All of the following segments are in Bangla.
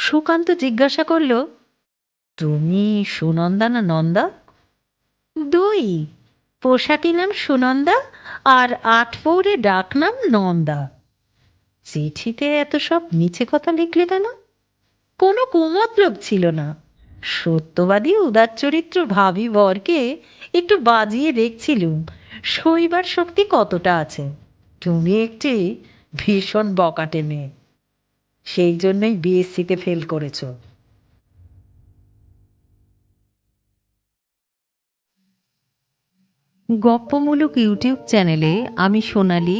সুকান্ত জিজ্ঞাসা করল, তুমি সুনন্দা না নন্দা? দুই। পোষাটি নাম সুনন্দা আর আটপৌরে ডাক নাম নন্দা। চিঠিতে এত সব মিছে কথা লিখলে কেন? কোনো কুমতলব ছিল না। সত্যবাদী উদার চরিত্র ভাবি বরকে একটু বাজিয়ে দেখছিলুম সইবার শক্তি কতটা আছে। তুমি একটি ভীষণ বকাটে মেয়ে, সেই জন্যই বিএসসিতে ফেল করেছ। গপ্পমূলক ইউটিউব চ্যানেলে আমি সোনালি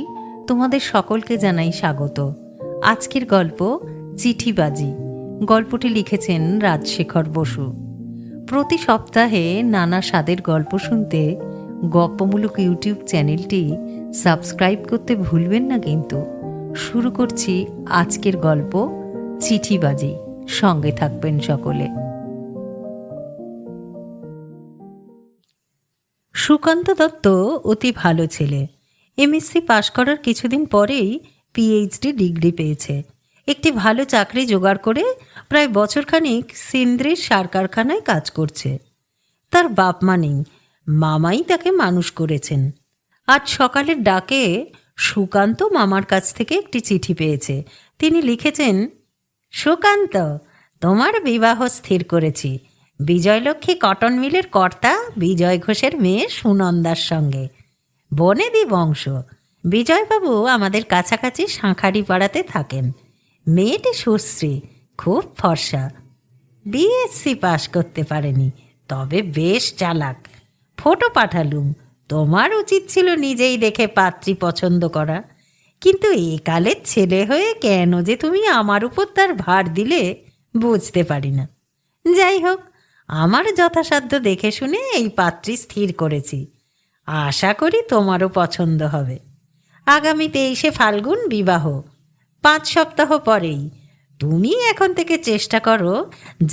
তোমাদের সকলকে জানাই স্বাগত। আজকের গল্প চিঠিবাজি। গল্পটি লিখেছেন রাজশেখর বসু। প্রতি সপ্তাহে নানা স্বাদের গল্প শুনতে গপ্পমূলক ইউটিউব চ্যানেলটি সাবস্ক্রাইব করতে ভুলবেন না কিন্তু। শুরু করছি আজকের গল্প চিঠিবাজি। সঙ্গে থাকবেন সকলে। সুকান্ত দত্ত অতি ভালো ছেলে। এমএসসি পাশ করার কিছুদিন পরেই পিএইচডি ডিগ্রি পেয়েছে। একটি ভালো চাকরি জোগাড় করে প্রায় বছরখানিক সিন্দ্রির সার কারখানায় কাজ করছে। তার বাপ মা নেই, মামাই তাকে মানুষ করেছেন। আজ সকালের ডাকে সুকান্ত মামার কাছ থেকে একটি চিঠি পেয়েছে। তিনি লিখেছেন, সুকান্ত, তোমার বিবাহ স্থির করেছি বিজয়লক্ষ্মী কটন মিলের কর্তা বিজয় ঘোষের মেয়ে সুনন্দার সঙ্গে। বনেদি বংশ। বিজয়বাবু আমাদের কাছাকাছি শাঁখারি পাড়াতে থাকেন। মেয়েটি সুশ্রী, খুব ফর্সা। বিএসসি পাশ করতে পারেনি, তবে বেশ চালাক। ফটো পাঠালুম। তোমার উচিত ছিল নিজেই দেখে পাত্রী পছন্দ করা, কিন্তু একালের ছেলে হয়ে কেন যে তুমি আমার উপর তার ভার দিলে বুঝতে পারি না। যাই হোক, আমার যথাসাধ্য দেখে শুনে এই পাত্রী স্থির করেছি। আশা করি তোমারও পছন্দ হবে। আগামী 23শে ফাল্গুন বিবাহ, 5 সপ্তাহ পরেই। তুমি এখন থেকে চেষ্টা করো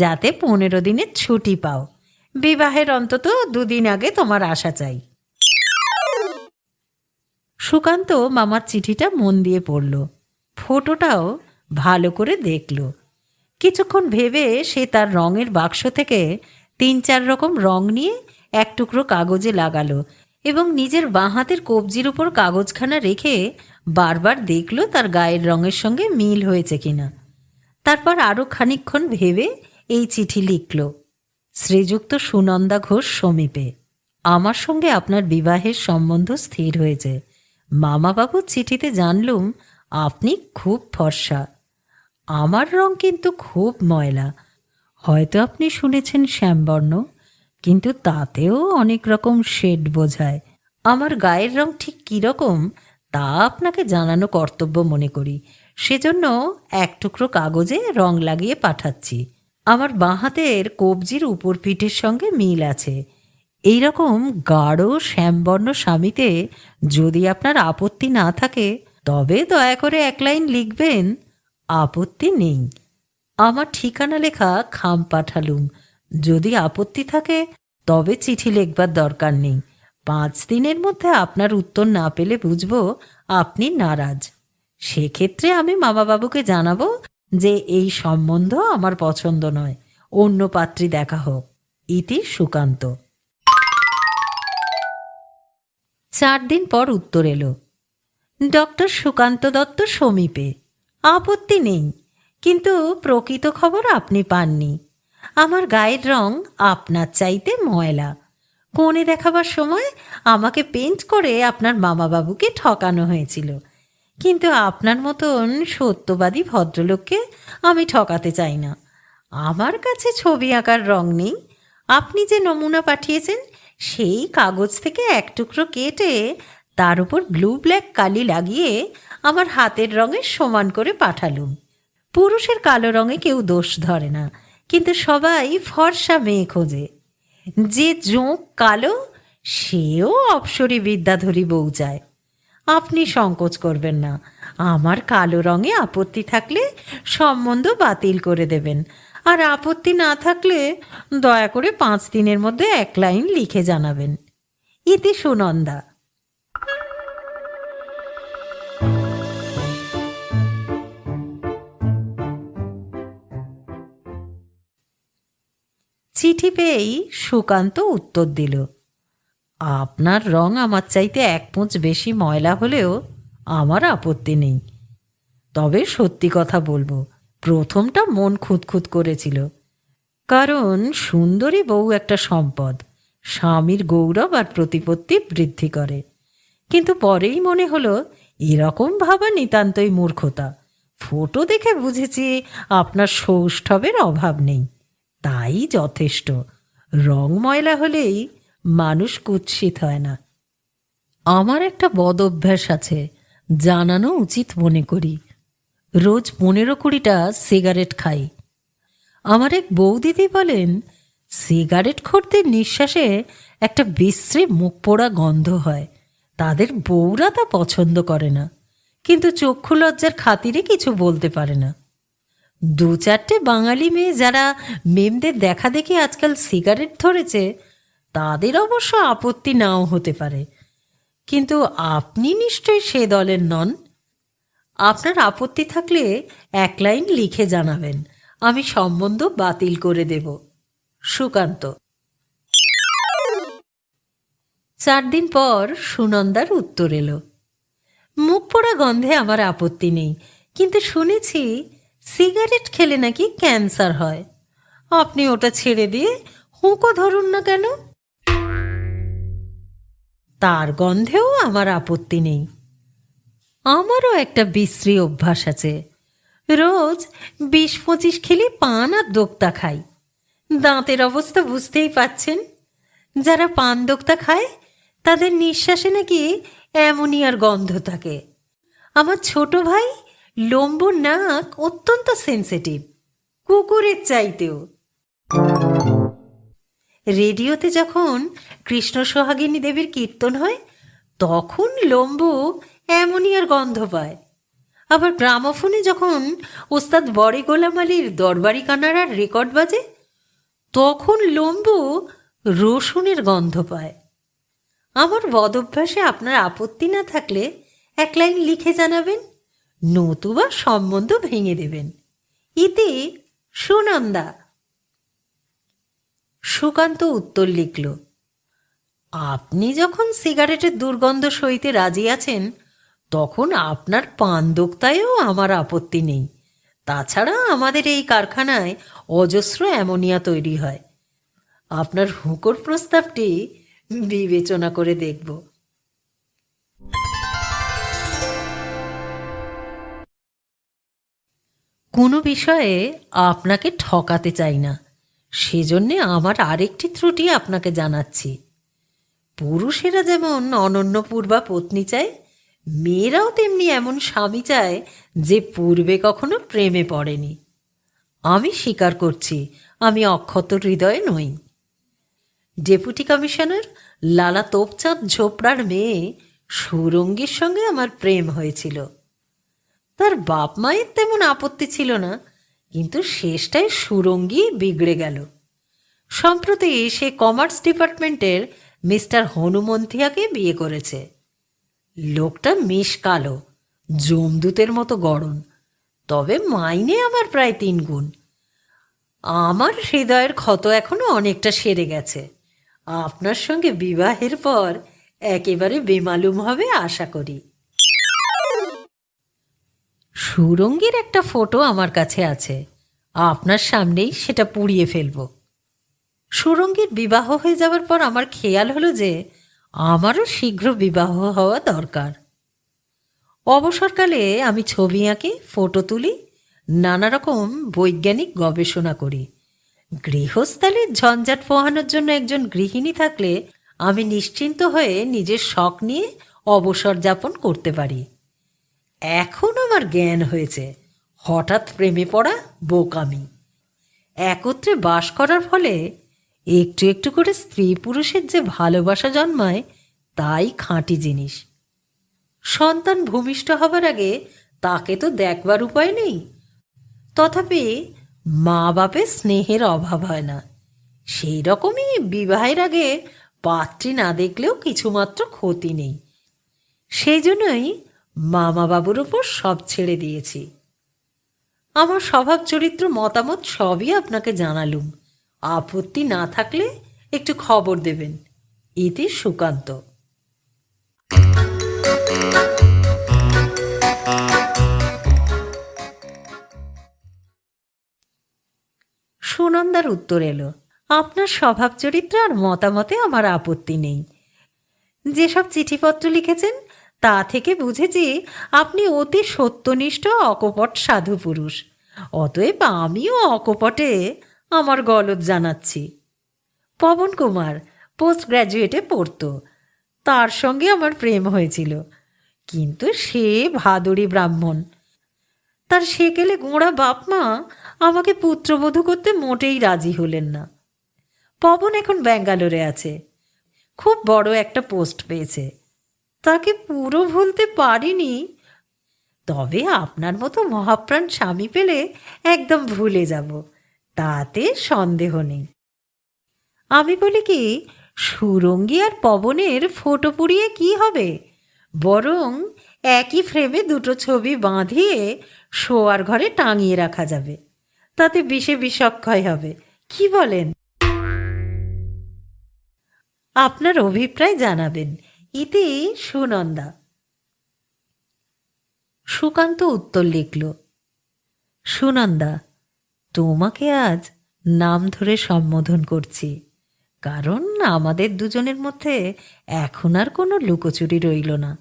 যাতে 15 দিনের ছুটি পাও। বিবাহের অন্তত 2 দিন আগে তোমার আসা চাই। সুকান্ত মামার চিঠিটা মন দিয়ে পড়ল, ফটোটাও ভালো করে দেখল। কিছুক্ষণ ভেবে সে তার রঙের বাক্স থেকে 3-4 রকম রং নিয়ে এক টুকরো কাগজে লাগালো এবং নিজের বাঁ হাতের কবজির উপর কাগজখানা রেখে বারবার দেখল তার গায়ের রঙের সঙ্গে মিল হয়েছে কিনা। তারপর আরও খানিকক্ষণ ভেবে এই চিঠি লিখল, শ্রীযুক্ত সুনন্দা ঘোষ সমীপে, আমার সঙ্গে আপনার বিবাহের সম্বন্ধ স্থির হয়েছে। মামাবাবুর চিঠিতে জানলুম আপনি খুব ফর্সা। আমার রং কিন্তু খুব ময়লা। হয়তো আপনি শুনেছেন শ্যামবর্ণ, কিন্তু তাতেও অনেক রকম শেড বোঝায়। আমার গায়ের রং ঠিক কীরকম তা আপনাকে জানানো কর্তব্য মনে করি, সেজন্য এক টুকরো কাগজে রং লাগিয়ে পাঠাচ্ছি। আমার বাঁ হাতের কবজির উপর পিঠের সঙ্গে মিল আছে। এই রকম গাঢ় শ্যামবর্ণ স্বামীতে যদি আপনার আপত্তি না থাকে তবে দয়া করে 1 লাইন লিখবেন, আপত্তি নেই। আমার ঠিকানা লেখা খাম পাঠালুম। যদি আপত্তি থাকে তবে চিঠি লিখবার দরকার নেই। 5 দিনের মধ্যে আপনার উত্তর না পেলে বুঝব আপনি নারাজ। সেক্ষেত্রে আমি মামাবাবুকে জানাবো যে এই সম্বন্ধ আমার পছন্দ নয়, অন্য পাত্রী দেখা হোক। ইতি সুকান্ত। 4 দিন পর উত্তর এলো, ডক্টর সুকান্ত দত্ত সমীপে। আপত্তি নেই, কিন্তু প্রকৃত খবর আপনি পাননি। আমার গায়ের রং আপনার চাইতে ময়লা। কনে দেখাবার সময় আমাকে পেন্ট করে আপনার মামাবাবুকে ঠকানো হয়েছিল, কিন্তু আপনার মতন সত্যবাদী ভদ্রলোককে আমি ঠকাতে চাই না। আমার কাছে ছবি আঁকার রং নেই। আপনি যে নমুনা পাঠিয়েছেন সেই কাগজ থেকে এক টুকরো কেটে তার উপর ব্লু ব্ল্যাক কালি লাগিয়ে আমার হাতের রঙের সমান করে পাঠালুম। পুরুষের কালো রঙে কেউ দোষ ধরে না, কিন্তু সবাই ফর্সা মেয়ে খোঁজে। যে জোঁক কালো সেও অপ্সরী বিদ্যাধরী বউ চায়। আপনি সংকোচ করবেন না। আমার কালো রঙে আপত্তি থাকলে সম্বন্ধ বাতিল করে দেবেন, আর আপত্তি না থাকলে দয়া করে 5 দিনের মধ্যে 1 লাইন লিখে জানাবেন। ইতি সুনন্দা। চিঠি পেয়েই সুকান্ত উত্তর দিল, আপনার রং আমার চাইতে 1 পুঁচ বেশি ময়লা হলেও আমার আপত্তি নেই। তবে সত্যি কথা বলবো, প্রথমটা মন খুঁতখুত করেছিল, কারণ সুন্দরী বউ একটা সম্পদ, স্বামীর গৌরব আর প্রতিপত্তি বৃদ্ধি করে। কিন্তু পরেই মনে হলো এরকম ভাবা নিতান্তই মূর্খতা। ফটো দেখে বুঝেছি আপনার সৌষ্ঠবের অভাব নেই, তাই যথেষ্ট। রং ময়লা হলেই মানুষ কুৎসিত হয় না। আমার একটা বদ অভ্যাস আছে, জানানো উচিত মনে করি। রোজ 15-20টা সিগারেট খাই। আমার এক বৌদিদি বলেন, সিগারেট খোরদের নিঃশ্বাসে একটা বিশ্রী মুখ পোড়া গন্ধ হয়, তাদের বউরা তা পছন্দ করে না, কিন্তু চক্ষু লজ্জার খাতিরে কিছু বলতে পারে না। 2-4টে বাঙালি মেয়ে যারা মেমদের দেখা দেখি আজকাল সিগারেট ধরেছে, তাদের অবশ্য আপত্তি নাও হতে পারে, কিন্তু আপনি নিশ্চয়ই সে দলের নন। আপনার আপত্তি থাকলে 1 লাইন লিখে জানাবেন, আমি সম্বন্ধ বাতিল করে দেব। সুকান্ত। 4 দিন পর সুনন্দার উত্তর এলো, মুখ পোড়া গন্ধে আমার আপত্তি নেই, কিন্তু শুনেছি সিগারেট খেলে নাকি ক্যান্সার হয়। আপনি ওটা ছেড়ে দিয়ে হুঁকো ধরুন না কেন? তার গন্ধেও আমার আপত্তি নেই। আমারও একটা বিশ্রী অভ্যাস আছে, রোজ 20-25 খেলি পান আর দোক্তা খাই। দাঁতের অবস্থা বুঝতেই পাচ্ছেন, যারা পান দোক্তা খায় তাদের নিঃশ্বাসে নাকি অ্যামোনিয়ার গন্ধ থাকে। আমার ছোট ভাই লম্বুর নাক অত্যন্ত সেন্সিটিভ, কুকুরের চাইতেও। রেডিওতে যখন কৃষ্ণ সোহাগিনী দেবীর কীর্তন হয়, তখন লম্বু অ্যামোনিয়ার গন্ধ পায়। আবার গ্রামোফোনে যখন ওস্তাদ বড়ে গোলাম আলীর দরবারি কানাড়ার রেকর্ড বাজে, তখন লম্বু রসুনের গন্ধ পায়। আমার বদভ্যাসে আপনার আপত্তি না থাকলে 1 লাইন লিখে জানাবেন, নতুবা সম্বন্ধ ভেঙে দেবেন। ইতি সুনন্দা। সুকান্ত উত্তর লিখল, আপনি যখন সিগারেটের দুর্গন্ধ সইতে রাজি আছেন, তখন আপনার পান দোক্তায়ও আমার আপত্তি নেই। তাছাড়া আমাদের এই কারখানায় অজস্র অ্যামোনিয়া তৈরি হয়। আপনার হুঁকোর প্রস্তাবটি বিবেচনা করে দেখব। কোনো বিষয়ে আপনাকে ঠকাতে চাই না, সেজন্যে আমার আরেকটি ত্রুটি আপনাকে জানাচ্ছি। পুরুষেরা যেমন অনন্যপূর্বা পত্নী চায়, মেয়েরাও তেমনি এমন স্বামী চায় যে পূর্বে কখনো প্রেমে পড়েনি। আমি স্বীকার করছি, আমি অক্ষত হৃদয়ে নই। ডেপুটি কমিশনার লালা তোপচাঁদ ঝোপড়ার মেয়ে সুরঙ্গীর সঙ্গে আমার প্রেম হয়েছিল। তার বাপ মায়ের তেমন আপত্তি ছিল না, কিন্তু শেষটায় সুরঙ্গী বিগড়ে গেল। সম্প্রতি সে কমার্স ডিপার্টমেন্টের মিস্টার হনুমন্থিয়াকে বিয়ে করেছে। লোকটা মেষ কালো, যমদূতের মতো গড়ন, তবে মাইনে আমার প্রায় 3 গুণ। আমার হৃদয়ের ক্ষত এখনো অনেকটা সেরে গেছে। আপনার সঙ্গে বিবাহের পর একেবারে বেমালুম হবে আশা করি। সুরঙ্গীর একটা ফটো আমার কাছে আছে, আপনার সামনেই সেটা পুড়িয়ে ফেলব। সুরঙ্গীর বিবাহ হয়ে যাওয়ার পর আমার খেয়াল হলো যে আমারও শীঘ্র বিবাহ হওয়া দরকার। অবসরকালে আমি ছবি আঁকি, ফটো তুলি, নানা রকম বৈজ্ঞানিক গবেষণা করি। গৃহস্থালির ঝঞ্ঝাট পোহানোর জন্য একজন গৃহিণী থাকলে আমি নিশ্চিন্ত হয়ে নিজের শখ নিয়ে অবসর যাপন করতে পারি। এখন আমার জ্ঞান হয়েছে, হঠাৎ প্রেমে পড়া বোকামি। একত্রে বাস করার ফলে একটু একটু করে স্ত্রী পুরুষের যে ভালোবাসা জন্মায়, তাই খাঁটি জিনিস। সন্তান ভূমিষ্ঠ হবার আগে তাকে তো দেখবার উপায় নেই, তথাপি মা বাপের স্নেহের অভাব হয় না। সেই রকমই বিবাহের আগে পাত্রী না দেখলেও কিছুমাত্র ক্ষতি নেই। সেই জন্যই মামা বাবুর ওপর সব ছেড়ে দিয়েছি। আমার স্বভাব চরিত্র মতামত সবই আপনাকে জানালুম, আপত্তি না থাকলে একটু খবর দেবেন। ইতি সুকান্ত। সুনন্দার উত্তর এলো, আপনার স্বভাব চরিত্র আর মতামতে আমার আপত্তি নেই। যেসব চিঠিপত্র লিখেছেন তা থেকে বুঝেছি আপনি অতি সত্যনিষ্ঠ অকপট সাধু পুরুষ। অতএব আমিও অকপটে আমার গলদ জানাচ্ছি। পবন কুমার পোস্ট গ্র্যাজুয়েটে পড়তো, তার সঙ্গে আমার প্রেম হয়েছিল, কিন্তু সে ভাদুড়ি ব্রাহ্মণ। তার সেকেলে গোঁড়া বাপ মা আমাকে পুত্রবধূ করতে মোটেই রাজি হলেন না। পবন এখন ব্যাঙ্গালোরে আছে, খুব বড় একটা পোস্ট পেয়েছে। তাকে পুরো ভুলতে পারিনি, তবে আপনার মতো মহাপ্রাণ স্বামী পেলে একদম ভুলে যাব, তাতে সন্দেহ নেই। আমি বলি কি, সুরঙ্গী আর পবনের ফটো পুড়িয়ে কি হবে, বরং একই ফ্রেমে দুটো ছবি বাঁধিয়ে শোয়ার ঘরে টাঙিয়ে রাখা যাবে, তাতে বিষে বিষক্ষয় হবে। কি বলেন? আপনার অভিপ্রায় জানাবেন। ইতি সুনন্দা। সুকান্ত উত্তর লিখল, সুনন্দা, তোমাকে আজ নাম ধরে সম্বোধন করছি, কারণ আমাদের দুজনের মধ্যে এখন আর কোনো লুকোচুরি রইল না,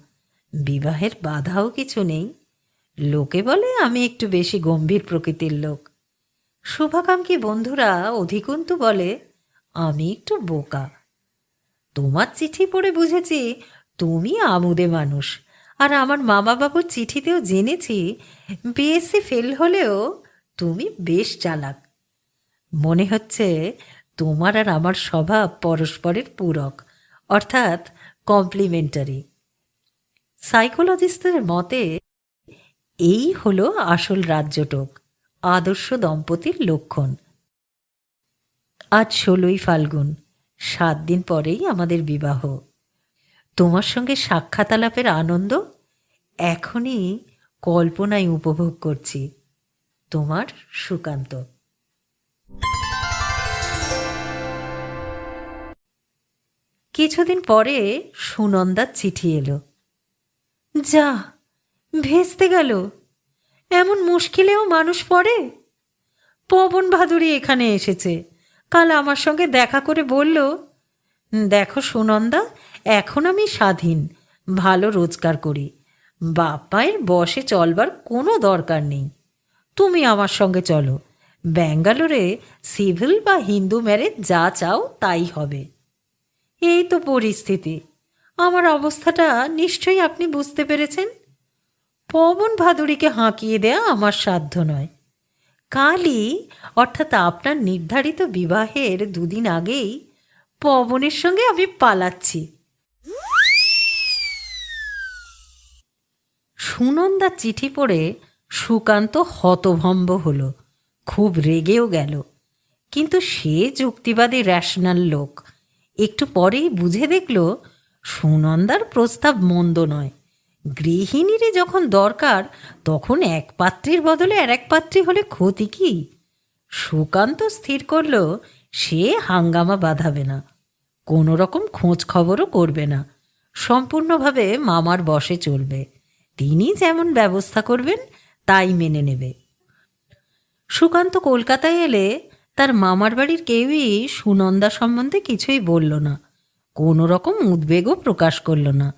বিবাহের বাধাও কিছু নেই। লোকে বলে আমি একটু বেশি গম্ভীর প্রকৃতির লোক, শুভাকাঙ্ক্ষী বন্ধুরা অধিকন্তু বলে আমি একটু বোকা। তোমার চিঠি পড়ে বুঝেছি তুমি আমুদে মানুষ, আর আমার মামা বাবুর চিঠিতেও জেনেছি বিএসসি ফেল হলেও তুমি বেশ চালাক। মনে হচ্ছে তোমার আর আমার স্বভাব পরস্পরের পূরক, অর্থাৎ কমপ্লিমেন্টারি। সাইকোলজিস্টদের মতে এই হলো আসল রাজ্যটোক, আদর্শ দম্পতির লক্ষণ। আজ 16ই ফাল্গুন, 7 দিন পরেই আমাদের বিবাহ। তোমার সঙ্গে সাক্ষাৎ আলাপের আনন্দ এখনই কল্পনায় উপভোগ করছি। তোমার সুকান্ত। কিছুদিন পরে সুনন্দার চিঠি এলো। যা, ভেস্তে গেল! এমন মুশকিলেও মানুষ পড়ে। পবন ভাদুড়ি এখানে এসেছে, কাল আমার সঙ্গে দেখা করে বলল, দেখো সুনন্দা, এখন আমি স্বাধীন, ভালো রোজগার করি, বাপ মায়ের বশে চলবার কোনো দরকার নেই। তুমি আমার সঙ্গে চলো, ব্যাঙ্গালোরে সিভিল বা হিন্দু ম্যারেজ যা চাও তাই হবে। এই তো পরিস্থিতি। আমার অবস্থাটা নিশ্চয়ই আপনি বুঝতে পেরেছেন। পবন ভাদুড়িকে হাঁকিয়ে দেয়া আমার সাধ্য নয়। কালই, অর্থাৎ আপনার নির্ধারিত বিবাহের 2 দিন আগেই পবনের সঙ্গে আমি পালাচ্ছি। সুনন্দার চিঠি পড়ে সুকান্ত হতভম্ব হলো, খুব রেগেও গেল। কিন্তু সে যুক্তিবাদী র্যাশনাল লোক, একটু পরেই বুঝে দেখল সুনন্দার প্রস্তাব মন্দ নয়। গৃহিণীরই যখন দরকার, তখন এক পাত্রীর বদলে আর এক পাত্রী হলে ক্ষতি কি? সুকান্ত স্থির করল সে হাঙ্গামা বাঁধাবে না, কোনো রকম খোঁজ খবরও করবে না, সম্পূর্ণভাবে মামার বশে চলবে। তিনি যেমন ব্যবস্থা করবেন তাই মেনে নেবে। সুকান্ত কলকাতায় এলে তার মামার বাড়ির কেউই সুনন্দা সম্বন্ধে কিছুই বলল না, কোনো রকম উদ্বেগও প্রকাশ করল না।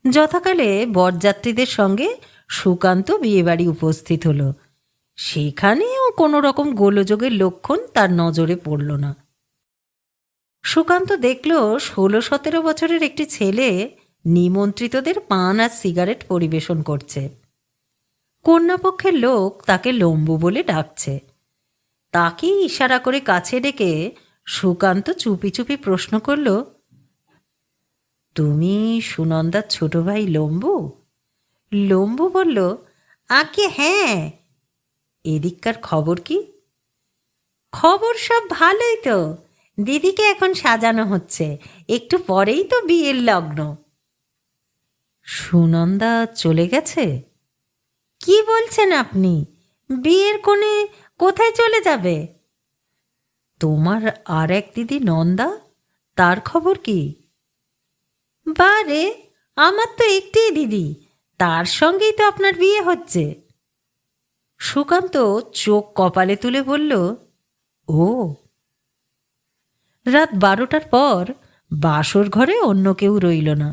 যথাকালে বরযাত্রীদের সঙ্গে সুকান্ত বিয়েবাড়ি উপস্থিত হলো, সেখানেও কোনো রকম গোলযোগের লক্ষণ তার নজরে পড়ল না। সুকান্ত দেখল 16-17 বছরের একটি ছেলে নিমন্ত্রিতদের পান আর সিগারেট পরিবেশন করছে। কন্যাপক্ষের লোক তাকে লম্বু বলে ডাকছে। তাকে ইশারা করে কাছে ডেকে সুকান্ত চুপি চুপি প্রশ্ন করল, তুমি সুনন্দার ছোট ভাই লম্বু? লম্বু বলল, আগে হ্যাঁ। এদিককার খবর কি? খবর সব ভালোই তো, দিদিকে এখন সাজানো হচ্ছে, একটু পরেই তো বিয়ের লগ্ন। সুনন্দা চলে গেছে? কি বলছেন আপনি? বিয়ের কোণে কোথায় চলে যাবে? তোমার আর এক দিদি নন্দা, তার খবর কি? বারে, আমার তো একটিই দিদি, তার সঙ্গেই তো আপনার বিয়ে হচ্ছে। সুকান্ত চোখ কপালে তুলে বলল, ও। রাত 12টার পর বাসর ঘরে অন্য কেউ রইল না।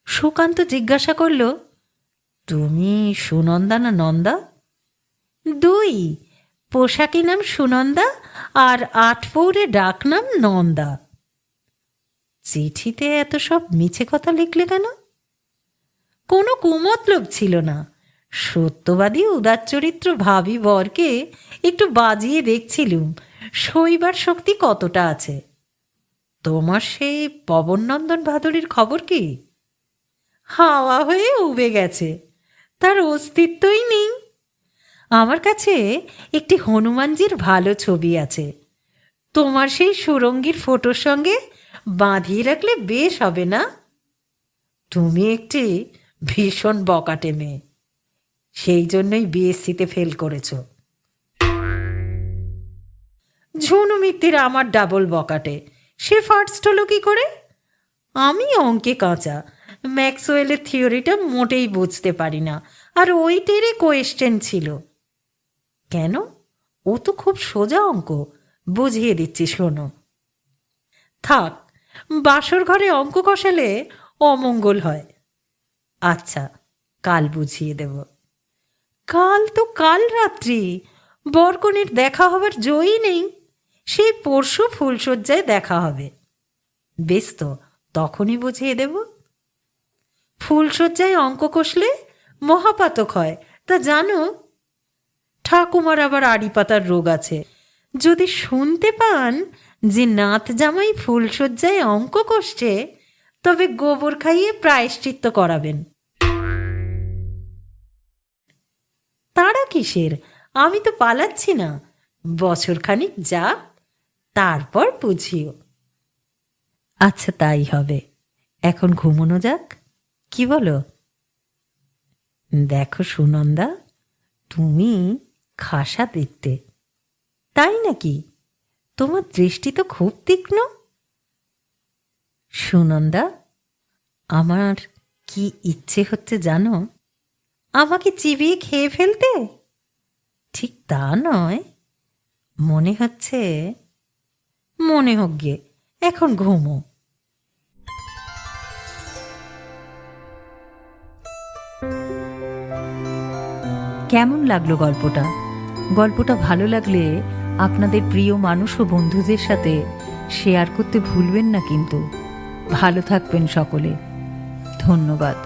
সুকান্ত জিজ্ঞাসা করল, তুমি সুনন্দা না নন্দা? দুই, পোশাকি নাম সুনন্দা আর আটপৌরে ডাক নাম নন্দা। চিঠিতে এত সব মিছে কথা লিখলে কেন? কোনো কুমতলব ছিল না। সত্যবাদী উদার চরিত্র ভাবি বরকে একটু বাজিয়ে দেখছিলুম শৈবার শক্তি কতটা আছে। তোমার সেই পবননন্দন ভাদুরীর খবর কি? হাওয়া হয়ে উবে গেছে, তার অস্তিত্বই নেই। আমার কাছে একটি হনুমানজির ভালো ছবি আছে, তোমার সেই সুরঙ্গীর ফটোর সঙ্গে বাঁধিয়ে রাখলে বেশ হবে না? তুমি একটি ভীষণ বকাটে মেয়ে, সেই জন্যই বিএসসিতে ফেল করেছ। ঝুনু মিত্তির আমার ডাবল বকাটে, সে ফার্স্ট হলো কি করে? আমি অঙ্কে কাঁচা, ম্যাক্সওয়েলের থিওরিটা মোটেই বুঝতে পারি না, আর ওইটেরে কোয়েশ্চেন ছিল। কেন? ও তো খুব সোজা অঙ্ক, বুঝিয়ে দিচ্ছি শোনো। থাক, বাসর ঘরে অঙ্ক কষালে অমঙ্গল হয়। আচ্ছা, কাল বুঝিয়ে দেব। কাল তো কাল রাত্রি, বরকনের দেখা হবার জয়ই নেই। সেই পরশু ফুলশয্যায় দেখা হবে। বেশ তো, তখনই বুঝিয়ে দেব। ফুলশয্যায় অঙ্ক কষলে মহাপাতক হয়, তা জানো? ঠাকুমার আবার আড়ি পাতার রোগ আছে। যদি শুনতে পান যে নাত জামাই ফুলশয্যায় অঙ্ক কষছে, তবে গোবর খাইয়ে প্রায়শ্চিত্ত করাবেন। তারা কিসের? আমি তো পালাচ্ছি না, বছরখানিক যাক, তারপর বুঝিও। আচ্ছা, তাই হবে। এখন ঘুমোনো যাক, কি বলো? দেখো সুনন্দা, তুমি খাসা দেখতে। তাই নাকি? তোমার দৃষ্টি তো খুব তীক্ষ্ণ। সুনন্দা, আমার কি ইচ্ছে হচ্ছে জানো? আমাকে চিবিয়ে খেয়ে ফেলতে? ঠিক তা নয়, মনে হচ্ছে। মনে হোক গে, এখন ঘুমো। কেমন লাগলো গল্পটা? গল্পটা ভালো লাগলে আপনাদের প্রিয় মানুষ ও বন্ধুদের সাথে শেয়ার করতে ভুলবেন না কিন্তু। ভালো থাকবেন সকলে। ধন্যবাদ।